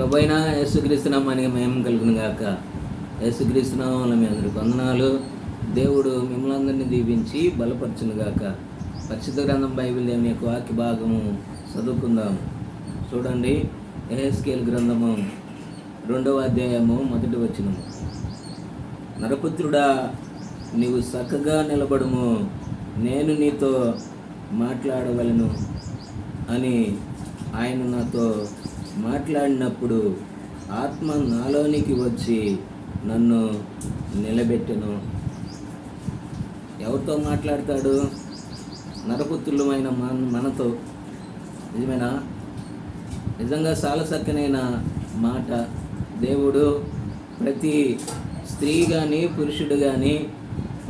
ప్రభువైన యేసుక్రీస్తు నామానికి మహిమ కలుగును గాక. యేసుక్రీస్తు నామములో మీ అందరికి వందనాలు. దేవుడు మిమ్మల్ని అందరినీ దీవించి బలపరచును గాక. పరిశుద్ధ గ్రంథం బైబిల్ దేవుని యొక్క వాక్య భాగము చదువుకుందాం. చూడండి, యెహెజ్కేలు గ్రంథము 2వ అధ్యాయము 1వ వచనము. నరపుత్రుడా, నీవు చక్కగా నిలబడుము, నేను నీతో మాట్లాడవలను అని ఆయన నాతో మాట్లాడినప్పుడు ఆత్మ నాలోనికి వచ్చి నన్ను నిలబెట్టెను. ఎవరితో మాట్లాడతాడు? నరపుత్రులమైన మనతో. నిజమేనా? నిజంగా చాలా చక్కనైన మాట. దేవుడు ప్రతి స్త్రీ కానీ పురుషుడు కానీ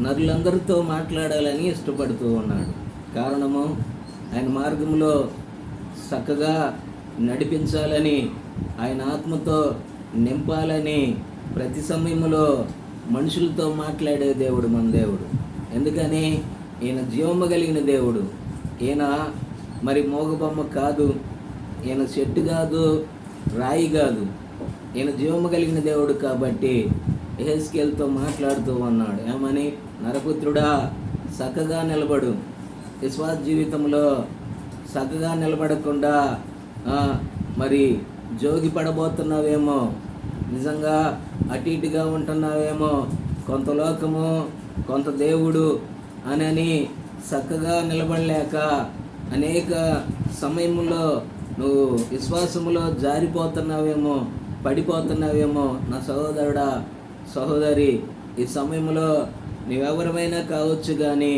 నరులందరితో మాట్లాడాలని ఇష్టపడుతూ ఉన్నాడు. కారణము, ఆయన మార్గంలో చక్కగా నడిపించాలని, ఆయన ఆత్మతో నింపాలని ప్రతి సమయంలో మనుషులతో మాట్లాడే దేవుడు మన దేవుడు. ఎందుకని? ఈయన జీవము కలిగిన దేవుడు. ఈయన మరి మోగబొమ్మ కాదు, ఈయన చెట్టు కాదు, రాయి కాదు. ఈయన జీవము కలిగిన దేవుడు కాబట్టి యెహెజ్కేలుతో మాట్లాడుతూ ఉన్నాడు. ఏమని? నరపుత్రుడా, చక్కగా నిలబడు. విశ్వాస జీవితంలో చక్కగా నిలబడకుండా మరి జోగి పడబోతున్నావేమో, నిజంగా అటు ఇటుగా ఉంటున్నావేమో, కొంత లోకము కొంత దేవుడు అని చక్కగా నిలబడలేక అనేక సమయంలో నువ్వు విశ్వాసములో జారిపోతున్నావేమో, పడిపోతున్నావేమో. నా సహోదరుడా, సహోదరి, ఈ సమయంలో నీవెవరమైనా కావచ్చు, కానీ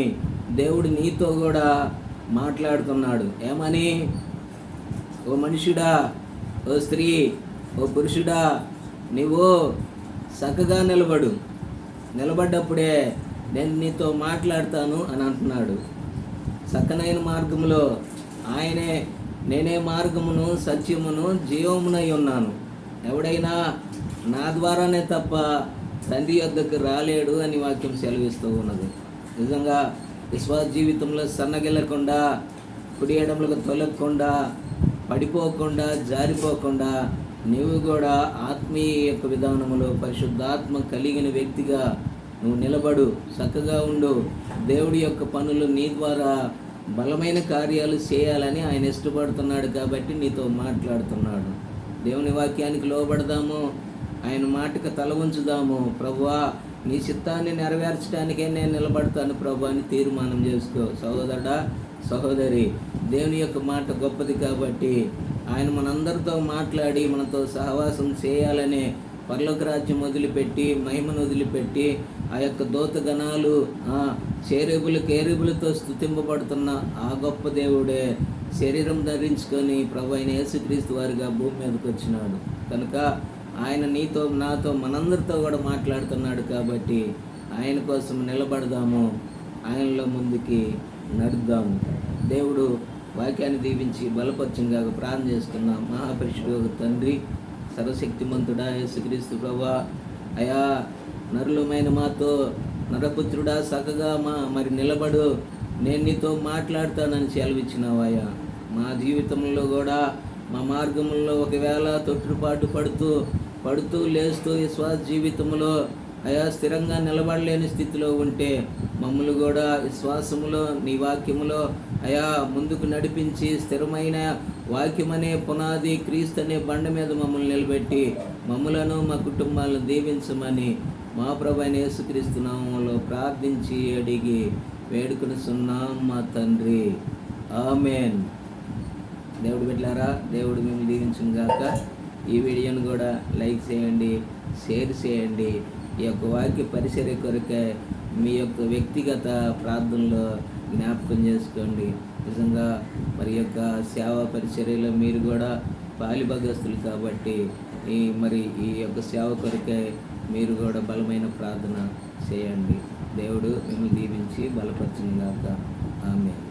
దేవుడు నీతో కూడా మాట్లాడుతున్నాడు. ఏమని? ఓ మనుషుడా, ఓ స్త్రీ, ఓ పురుషుడా, నీవు చక్కగా నిలబడు. నిలబడ్డప్పుడే నేను నీతో మాట్లాడతాను అని అంటున్నాడు. చక్కనైన మార్గంలో ఆయనే, నేనే మార్గమును సత్యమును జీవమునై ఉన్నాను, ఎవడైనా నా ద్వారానే తప్ప తండ్రి యొద్దకు రాలేడు అని వాక్యం సెలవిస్తూ ఉన్నది. నిజంగా విశ్వాస జీవితంలో సన్నగిల్లకుండా, కుడి ఎడమలకు తొలగకుండా, పడిపోకుండా, జారిపోకుండా నీవు కూడా ఆత్మీయ యొక్క విధానములో పరిశుద్ధాత్మ కలిగిన వ్యక్తిగా నువ్వు నిలబడు, చక్కగా ఉండు. దేవుడి యొక్క పనులు నీ ద్వారా బలమైన కార్యాలు చేయాలని ఆయన ఇష్టపడుతున్నాడు కాబట్టి నీతో మాట్లాడుతున్నాడు. దేవుని వాక్యానికి లోబడదాము, ఆయన మాటకు తల ఉంచుదాము. ప్రభువా, నీ చిత్తాన్ని నెరవేర్చడానికే నేను నిలబడతాను ప్రభు అని తీర్మానం చేసుకో. సహోదరుడా, సహోదరి, దేవుని యొక్క మాట గొప్పది కాబట్టి ఆయన మనందరితో మాట్లాడి మనతో సహవాసం చేయాలనే పరలోక రాజ్యం వదిలిపెట్టి, మహిమను వదిలిపెట్టి, ఆ యొక్క దూతగణాలు చేరేబులు కేరేబులతో స్తుతింపబడుతున్న ఆ గొప్ప దేవుడే శరీరం ధరించుకొని ప్రభు అయిన యేసుక్రీస్తు వారిగా భూమి మీదకి వచ్చినాడు. కనుక ఆయన నీతో, నాతో, మనందరితో కూడా మాట్లాడుతున్నాడు కాబట్టి ఆయన కోసం నిలబడదాము, ఆయనలో ముందుకి నడుద్దాము. దేవుడు వాక్యాన్ని దీవించి బలపరచంగా ప్రార్థన చేస్తున్నాం. మహాపరిశుద్ధ తండ్రి, సర్వశక్తిమంతుడా యేసుక్రీస్తు ప్రభువా, అయా నరులమైన మాతో, నరపుత్రుడా, చక్కగా మరి నిలబడు, నేను నీతో మాట్లాడతానని సెలవిచ్చినావయ్యా. మా జీవితంలో కూడా, మా మార్గంలో ఒకవేళ తొట్టుపాటు పడుతూ లేస్తూ విశ్వాస జీవితంలో అయా స్థిరంగా నిలబడలేని స్థితిలో ఉంటే మమ్మల్ని కూడా విశ్వాసములో, నీ వాక్యములో అయా ముందుకు నడిపించి స్థిరమైన వాక్యమనే పునాది, క్రీస్తు అనే బండ మీద మమ్మల్ని నిలబెట్టి మమ్మలను, మా కుటుంబాలను దీవించమని మా ప్రభువైన యేసుక్రీస్తు నామములో ప్రార్థించి అడిగి వేడుకొనుచున్నాం మా తండ్రి. ఆమేన్. దేవుడు బిడ్డలారా, దేవుడు మిమ్మల్ని దీవించును గాక. ఈ వీడియోను కూడా లైక్ చేయండి, షేర్ చేయండి. ఈ యొక్క వాక్య పరిచర్య కొరకే మీ యొక్క వ్యక్తిగత ప్రార్థనలో జ్ఞాపకం చేసుకోండి. నిజంగా మరి యొక్క సేవా పరిచర్యలో మీరు కూడా పాలిభాగస్తులు కాబట్టి ఈ యొక్క సేవ కొరకే మీరు కూడా బలమైన ప్రార్థన చేయండి. దేవుడు మిమ్మల్ని దీవించి బలపరచును గాక. ఆమేన్.